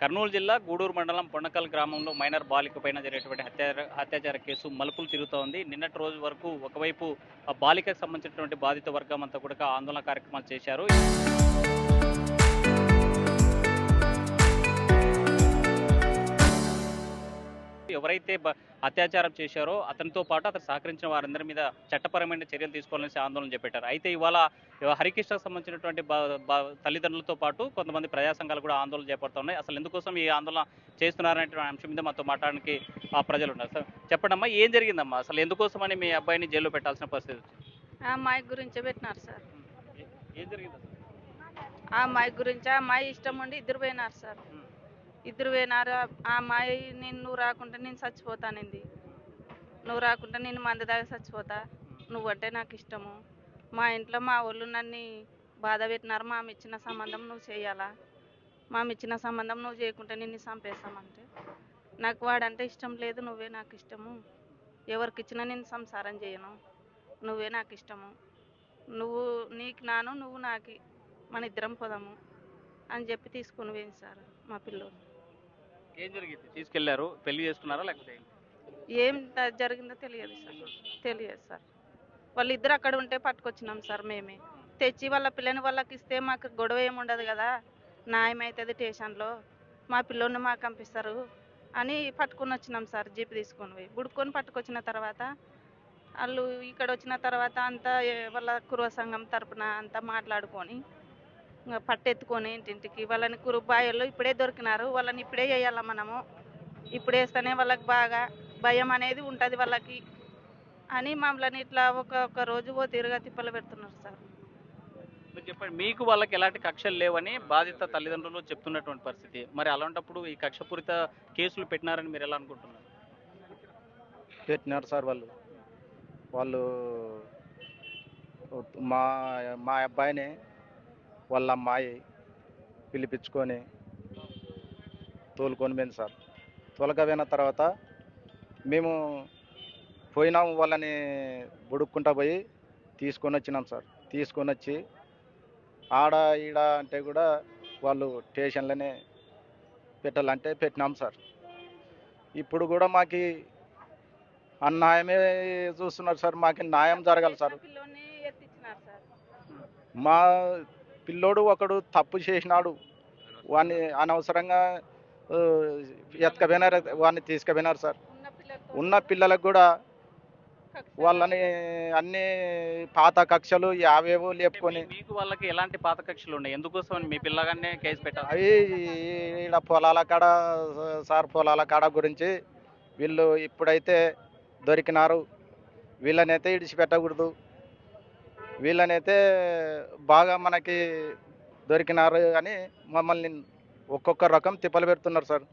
కర్నూలు జిల్లా గూడూరు మండలం పొన్నకల్ గ్రామంలో మైనర్ బాలికపైన జరిగినటువంటి అత్యాచార కేసు మలుపులు తిరుగుతోంది. నిన్నటి రోజు వరకు ఒకవైపు ఆ బాలికకు సంబంధించినటువంటి బాధిత వర్గం అంతా కూడా ఆందోళన కార్యక్రమాలు చేశారు. ఎవరైతే అత్యాచారం చేశారో అతనితో పాటు అతను సహకరించిన వారందరి మీద చట్టపరమైన చర్యలు తీసుకోవాలని ఆందోళన చేపట్టారు. అయితే ఇవాళ హరికృష్ణకు సంబంధించినటువంటి తల్లిదండ్రులతో పాటు కొంతమంది ప్రజా సంఘాలు కూడా ఆందోళన చేపడుతున్నాయి. అసలు ఎందుకోసం ఈ ఆందోళన చేస్తున్నారనే అంశం మీద మాతో మాట్లాడడానికి ఆ ప్రజలు ఉన్నారు. సార్ చెప్పండమ్మా, ఏం జరిగిందమ్మా? అసలు ఎందుకోసమని మీ అబ్బాయిని జైల్లో పెట్టాల్సిన పరిస్థితి వచ్చింది? ఆ అమ్మాయి గురించే పెట్టినారు సార్. ఏం జరిగింది అసలు? ఆ అమ్మాయి గురించి ఆ అమ్మాయి ఇష్టం ఉండి ఇద్దరు పోయినారు సార్. ఇద్దరు పోయినారు. ఆ అమ్మాయి నువ్వు రాకుంటే నేను చచ్చిపోతానింది. నువ్వు రాకుంటే నేను మంది దాకా చచ్చిపోతా, నువ్వంటే నాకు ఇష్టము. మా ఇంట్లో మా వాళ్ళు నన్ను బాధ పెట్టినారు. మామి ఇచ్చిన సంబంధం నువ్వు చేయాలా, మామి ఇచ్చిన సంబంధం నువ్వు చేయకుంటే నిన్ను చంపేస్తామంటే నాకు వాడంటే ఇష్టం లేదు, నువ్వే నాకు ఇష్టము. ఎవరికి ఇచ్చినా నేను సంసారం చేయను, నువ్వే నాకు ఇష్టము. నువ్వు నీకు నాను, నువ్వు నాకు, మన ఇద్దరం పోదాము అని చెప్పి తీసుకుని పోయింది సార్ మా పిల్లోడు. ఏం జరిగింది? తీసుకెళ్లారు, పెళ్లి చేసుకున్నారా లేకపోతే ఏం జరిగిందో తెలియదు సార్, తెలియదు సార్. వాళ్ళిద్దరు అక్కడ ఉంటే పట్టుకొచ్చినాం సార్ మేమే. తెచ్చి వాళ్ళ పిల్లని వాళ్ళకి ఇస్తే మాకు గొడవ ఏముండదు కదా, న్యాయం అవుతుంది స్టేషన్లో, మా పిల్లోని మాకు పంపిస్తారు అని పట్టుకొని వచ్చినాం సార్. జీప్ తీసుకొని పోయి బుడుకొని పట్టుకొచ్చిన తర్వాత వాళ్ళు ఇక్కడ వచ్చిన తర్వాత అంతా వాళ్ళ కుర్వ సంఘం తరపున అంతా మాట్లాడుకొని ఇంకా పట్టెత్తుకొని ఇంటింటికి వాళ్ళని బాయోళ్ళు ఇప్పుడే దొరికినారు, వాళ్ళని ఇప్పుడే వేయాల మనము, ఇప్పుడు వేస్తేనే వాళ్ళకి బాగా భయం అనేది ఉంటుంది వాళ్ళకి అని మమ్మల్ని ఇట్లా ఒక రోజు తిరగా తిప్పలు పెడుతున్నారు సార్. మీరు చెప్పండి, మీకు వాళ్ళకి ఎలాంటి కక్షలు లేవని బాధిత తల్లిదండ్రులు చెప్తున్నటువంటి పరిస్థితి. మరి అలాంటప్పుడు ఈ కక్షపూరిత కేసులు పెట్టినారని మీరు ఎలా అనుకుంటున్నారు? పెట్టినారు సార్. వాళ్ళు వాళ్ళు మా మా అబ్బాయిని వాళ్ళ అమ్మాయి పిలిపించుకొని తోలుకొని పోయింది సార్. తోలకపోయిన తర్వాత మేము పోయినాము, వాళ్ళని బుడుక్కుంటా పోయి తీసుకొని వచ్చినాం సార్. తీసుకొని వచ్చి ఆడ ఈడ అంటే కూడా వాళ్ళు స్టేషన్లోనే పెట్టాలంటే పెట్టినాం సార్. ఇప్పుడు కూడా మాకు అన్యాయమే చూస్తున్నారు సార్. మాకు న్యాయం జరగాలి సార్. పిల్లోని ఎత్తిచ్చినారు సార్. మా పిల్లోడు ఒకడు తప్పు చేసినాడు, వాడిని అనవసరంగా ఎత్తుకపోయినారు, వాడిని తీసుకుపోయినారు సార్. ఉన్న పిల్లలకు కూడా వాళ్ళని అన్ని పాత కక్షలు యావేవో లేపుకొని మీకు వాళ్ళకి ఎలాంటి పాత కక్షలు ఉన్నాయి? ఎందుకోసం మీ పిల్లగానే కేసు పెట్టాలి? అవి ఈడ పొలాల కాడ సార్, పొలాల కాడ గురించి వీళ్ళు ఇప్పుడైతే దొరికినారు, వీళ్ళనైతే ఇడిచిపెట్టకూడదు, వీళ్ళనైతే బాగా మనకి దొరికినారు అని మమ్మల్ని ఒక్కొక్క రకం తిప్పలు పెడుతున్నారు సార్.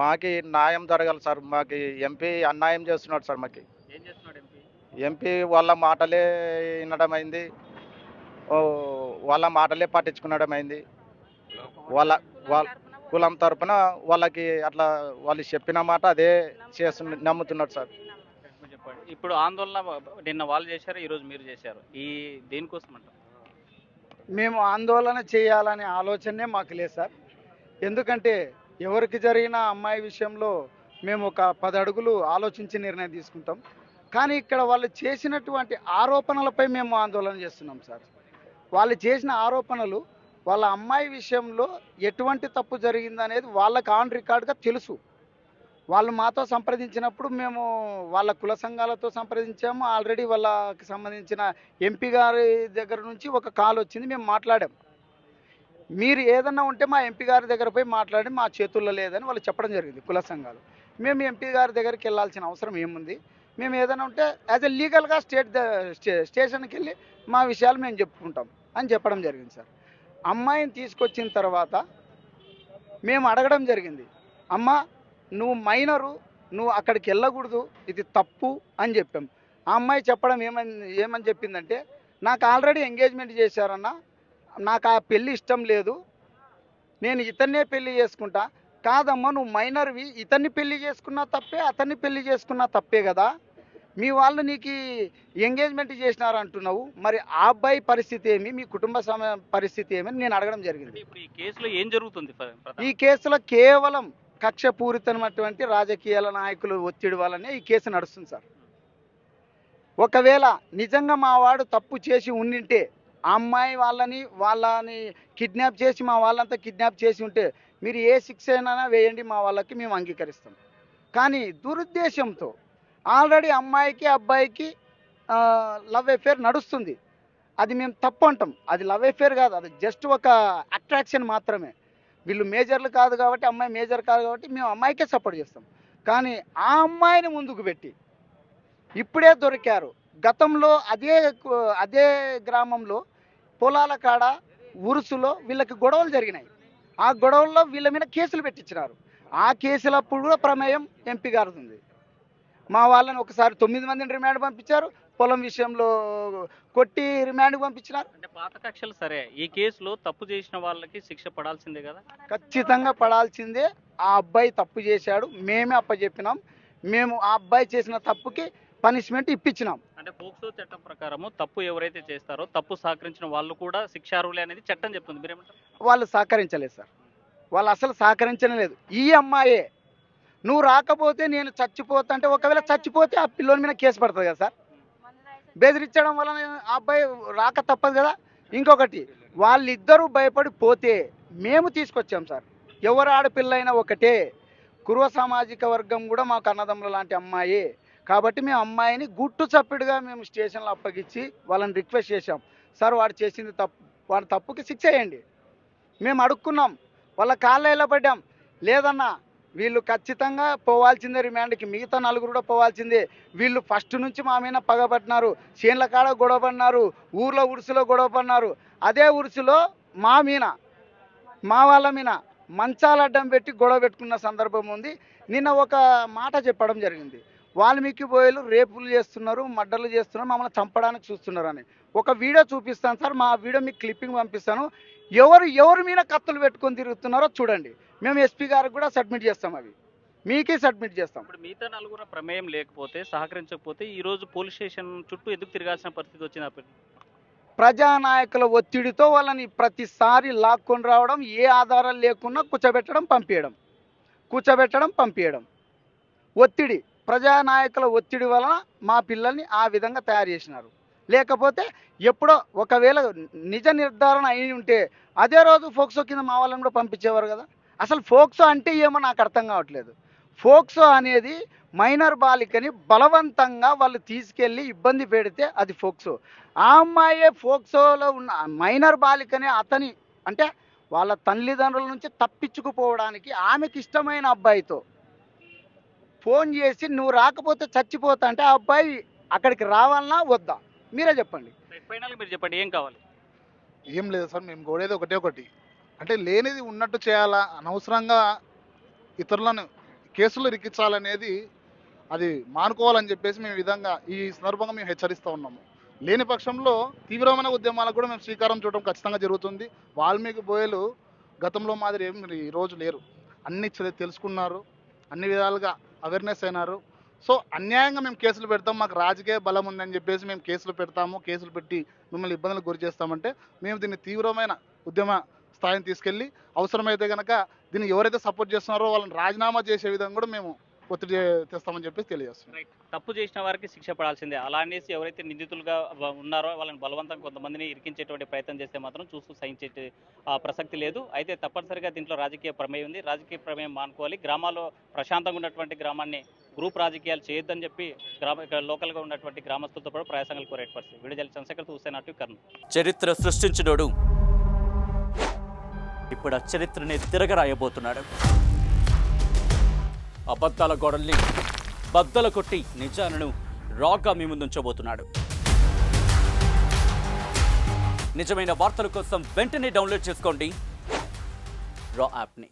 మాకి న్యాయం జరగాలి సార్. మాకి ఎంపీ అన్యాయం చేస్తున్నాడు సార్. మాకి ఏం చేస్తున్నాడు ఎంపీ? ఎంపీ వాళ్ళ మాటలే వినడం అయింది, వాళ్ళ మాటలే పట్టించుకునడం అయింది. వాళ్ళ వాళ్ళ కులం తరపున వాళ్ళకి అట్లా వాళ్ళు చెప్పిన మాట అదే నమ్ముతున్నాడు సార్. చెప్పండి, ఇప్పుడు ఆందోళన నిన్న వాళ్ళు చేశారు, ఈరోజు మీరు చేశారు, ఈ దేనికోసం అంటారు? మేము ఆందోళన చేయాలనే ఆలోచనే మాకు లేదు సార్. ఎందుకంటే ఎవరికి జరిగిన అమ్మాయి విషయంలో మేము ఒక 10 అడుగులు ఆలోచించి నిర్ణయం తీసుకుంటాం. కానీ ఇక్కడ వాళ్ళు చేసినటువంటి ఆరోపణలపై మేము ఆందోళన చేస్తున్నాం సార్. వాళ్ళు చేసిన ఆరోపణలు వాళ్ళ అమ్మాయి విషయంలో ఎటువంటి తప్పు జరిగిందనేది వాళ్ళకి ఆన్ రికార్డ్గా తెలుసు. వాళ్ళు మాతో సంప్రదించినప్పుడు మేము వాళ్ళ కుల సంఘాలతో సంప్రదించాము. ఆల్రెడీ వాళ్ళకి సంబంధించిన ఎంపీ గారి దగ్గర నుంచి ఒక కాల్ వచ్చింది, మేము మాట్లాడాం. మీరు ఏదన్నా ఉంటే మా ఎంపీ గారి దగ్గర పోయి మాట్లాడి, మా చేతుల్లో లేదని వాళ్ళు చెప్పడం జరిగింది కుల సంఘాలు. మేము ఎంపీ గారి దగ్గరికి వెళ్ళాల్సిన అవసరం ఏముంది, మేము ఏదైనా ఉంటే యాజ్ ఎ లీగల్గా స్టేషన్కి వెళ్ళి మా విషయాలు మేము చెప్పుకుంటాం అని చెప్పడం జరిగింది సార్. అమ్మాయిని తీసుకొచ్చిన తర్వాత మేము అడగడం జరిగింది, అమ్మ నువ్వు మైనరు, నువ్వు అక్కడికి వెళ్ళకూడదు, ఇది తప్పు అని చెప్పాం. ఆ అమ్మాయి చెప్పడం ఏమని చెప్పిందంటే, నాకు ఆల్రెడీ ఎంగేజ్మెంట్ చేశారన్న, నాకు ఆ పెళ్ళి ఇష్టం లేదు, నేను ఇతన్నే పెళ్లి చేసుకుంటా. కాదమ్మా, నువ్వు మైనర్వి, ఇతన్ని పెళ్లి చేసుకున్నా తప్పే, అతన్ని పెళ్లి చేసుకున్నా తప్పే కదా, మీ వాళ్ళు నీకు ఎంగేజ్మెంట్ చేసినారు అంటున్నావు, మరి ఆ అబ్బాయి పరిస్థితి ఏమి, మీ కుటుంబ పరిస్థితి ఏమి అని నేను అడగడం జరిగింది. ఇప్పుడు ఈ కేసులో ఏం జరుగుతుంది ఈ కేసులో కేవలం కక్షపూరితమైనటువంటి రాజకీయాల నాయకులు ఒత్తిడి వల్లనే ఈ కేసు నడుస్తుంది సార్. ఒకవేళ నిజంగా మా వాడు తప్పు చేసి ఉండింటే, ఆ అమ్మాయి వాళ్ళని కిడ్నాప్ చేసి మా వాళ్ళంతా కిడ్నాప్ చేసి ఉంటే మీరు ఏ శిక్ష అయినా వేయండి, మా వాళ్ళకి మేము అంగీకరిస్తాం. కానీ దురుద్దేశంతో ఆల్రెడీ అమ్మాయికి అబ్బాయికి లవ్ అఫేర్ నడుస్తుంది. అది మేము తప్పు అంటాం. అది లవ్ అఫేర్ కాదు, అది జస్ట్ ఒక అట్రాక్షన్ మాత్రమే. వీళ్ళు మేజర్లు కాదు కాబట్టి, అమ్మాయి మేజర్ కాదు కాబట్టి మేము అమ్మాయికే సపోర్ట్ చేస్తాం. కానీ ఆ అమ్మాయిని ముందుకు పెట్టి ఇప్పుడే దొరికారు. గతంలో అదే గ్రామంలో పొలాల కాడ ఉరుసులో వీళ్ళకి గొడవలు జరిగినాయి. ఆ గొడవల్లో వీళ్ళ మీద కేసులు పెట్టించినారు. ఆ కేసులప్పుడు కూడా ప్రమేయం ఎంపీ గారిది ఉంది. మా వాళ్ళని ఒకసారి 9 మందిని రిమాండ్ పంపించారు, పొలం విషయంలో కొట్టి రిమాండ్కి పంపించినారు. అంటే పాత కక్షలు సరే, ఈ కేసులో తప్పు చేసిన వాళ్ళకి శిక్ష పడాల్సిందే కదా? ఖచ్చితంగా పడాల్సిందే. ఆ అబ్బాయి తప్పు చేశాడు, మేమే అప్పచెప్పినాం. మేము ఆ అబ్బాయి చేసిన తప్పుకి పనిష్మెంట్ ఇప్పించినాం. అంటే పోక్సో చట్టం ప్రకారము తప్పు ఎవరైతే చేస్తారో తప్పు సహకరించిన వాళ్ళు కూడా శిక్షార్హులే అనేది చట్టం చెప్తుంది. మీరేమంటారు? వాళ్ళు సహకరించలేదు సార్, వాళ్ళు అసలు సహకరించనే లేదు. ఈ అమ్మాయే నువ్వు రాకపోతే నేను చచ్చిపోతా అంటే, ఒకవేళ చచ్చిపోతే ఆ పిల్లోని మీద కేసు పడుతుంది కదా సార్. బెదిరించడం వలన ఆ అబ్బాయి రాక తప్పదు కదా. ఇంకొకటి, వాళ్ళిద్దరూ భయపడి పోతే మేము తీసుకొచ్చాం సార్. ఎవరు ఆడపిల్ల అయినా ఒకటే. కుర్వ సామాజిక వర్గం కూడా మాకు అన్నదమ్ముల లాంటి అమ్మాయి కాబట్టి మేము అమ్మాయిని గుట్టు చప్పిడిగా మేము స్టేషన్లో అప్పగించి వాళ్ళని రిక్వెస్ట్ చేశాం. సార్ వాడు చేసింది తప్పు, వాడి తప్పుకి శిక్ష వేయండి. మేము అడుక్కున్నాం, వాళ్ళ కాళ్ళలో పడ్డాం. లేదన్నా వీళ్ళు ఖచ్చితంగా పోవాల్సిందే రిమాండ్కి, మిగతా నలుగురు కూడా పోవాల్సిందే. వీళ్ళు ఫస్ట్ నుంచి మా మీద పగబట్టినారు, చేన్ల కాడ గొడవ పడినారు, ఊర్లో ఉరుసులో గొడవ పడినారు. అదే ఉరుసులో మా వాళ్ళ మీద మంచాల అడ్డం పెట్టి గొడవ పెట్టుకున్న సందర్భం ఉంది. నిన్న ఒక మాట చెప్పడం జరిగింది, వాల్మీకి బోయలు రేపులు చేస్తున్నారు, మర్డర్లు చేస్తున్నారు, మమ్మల్ని చంపడానికి చూస్తున్నారు అని. ఒక వీడియో చూపిస్తాను సార్, మా వీడియో మీకు క్లిప్పింగ్ పంపిస్తాను. ఎవరి మీద కత్తులు పెట్టుకొని తిరుగుతున్నారో చూడండి. మేము ఎస్పీ గారికి కూడా సబ్మిట్ చేస్తాం, అవి మీకే సబ్మిట్ చేస్తాం. ఇప్పుడు మిగతా నలుగురు ప్రమేయం లేకపోతే, సహకరించకపోతే ఈ రోజు పోలీస్ స్టేషన్ చుట్టూ ఎందుకు తిరగాల్సిన పరిస్థితి వచ్చింది? ప్రజానాయకుల ఒత్తిడితో వాళ్ళని ప్రతిసారి లాక్కొని రావడం, ఏ ఆధారాలు లేకుండా కూర్చోబెట్టడం పంపించడం. ఒత్తిడి, ప్రజానాయకుల ఒత్తిడి వలన మా పిల్లల్ని ఆ విధంగా తయారు చేసినారు. లేకపోతే ఎప్పుడో ఒకవేళ నిజ నిర్ధారణ అయి ఉంటే అదే రోజు ఫోక్సో కింద మా వాళ్ళని కూడా పంపించేవారు కదా. అసలు ఫోక్సో అంటే ఏమో నాకు అర్థం కావట్లేదు. ఫోక్సో అనేది మైనర్ బాలికని బలవంతంగా వాళ్ళు తీసుకెళ్ళి ఇబ్బంది పెడితే అది ఫోక్సో. ఆ అమ్మాయే ఫోక్సోలో ఉన్న మైనర్ బాలికని అతని అంటే వాళ్ళ తల్లిదండ్రుల నుంచి తప్పించుకుపోవడానికి ఆమెకి ఇష్టమైన అబ్బాయితో ఫోన్ చేసి నువ్వు రాకపోతే చచ్చిపోతా అంటే ఆ అబ్బాయి అక్కడికి రావాలన్నా వద్దా మీరే చెప్పండి. ఫైనల్గా మీరు చెప్పండి, ఏం కావాలి? ఏం లేదు సార్, మేము కోరేది ఒకటి, అంటే లేనిది ఉన్నట్టు చేయాలా, అనవసరంగా ఇతరులను కేసులు ఇరికించాలనేది అది మానుకోవాలని చెప్పేసి మేము విధంగా ఈ సందర్భంగా మేము హెచ్చరిస్తూ ఉన్నాము. లేని పక్షంలో తీవ్రమైన ఉద్యమాలకు కూడా మేము శ్రీకారం చుట్టడం ఖచ్చితంగా జరుగుతుంది. వాల్మీకి బోయలు గతంలో మాదిరి ఏం ఈరోజు లేరు, అన్ని తెలుసుకున్నారు, అన్ని విధాలుగా అవేర్నెస్ అయినారు. సో అన్యాయంగా మేము కేసులు పెడతాం, మాకు రాజకీయ బలం ఉందని చెప్పేసి మేము కేసులు పెడతాము, కేసులు పెట్టి మిమ్మల్ని ఇబ్బందులకు గురి చేస్తామంటే మేము దీన్ని తీవ్రమైన ఉద్యమ స్థాయిని తీసుకెళ్ళి అవసరమైతే కనుక దీన్ని ఎవరైతే సపోర్ట్ చేస్తున్నారో వాళ్ళని రాజీనామా చేసే విధంగా కూడా మేము ఒత్తిడి తెస్తామని చెప్పేసి తెలియజేస్తున్నాం. తప్పు చేసిన వారికి శిక్ష పడాల్సిందే. అలా అనేసి ఎవరైతే నిందితులుగా ఉన్నారో వాళ్ళని బలవంతం కొంతమందిని ఇరికించేటువంటి ప్రయత్నం చేస్తే మాత్రం చూస్తూ సహించే ప్రసక్తి లేదు. అయితే తప్పనిసరిగా దీంట్లో రాజకీయ ప్రమేయం ఉంది, రాజకీయ ప్రమేయం మానుకోవాలి. గ్రామాల్లో ప్రశాంతంగా ఉన్నటువంటి గ్రామాన్ని గ్రూప్ రాజకీయాలు చేయొద్దని చెప్పి లోకల్గా ఉన్నటువంటి గ్రామస్తులతో కూడా ప్రయాసంగా కోరే పరిస్థితి. Video Chandrashekar Hussain RTV Kurnool. చరిత్ర సృష్టించినోడు ఇప్పుడు ఆ చరిత్రని తిరగరాయబోతున్నాడు. అబద్ధాల గోడల్ని బద్దలు కొట్టి నిజాలను రాగా మీ ముందుంచబోతున్నాడు. నిజమైన వార్తల కోసం వెంటనే డౌన్లోడ్ చేసుకోండి రా యాప్ని.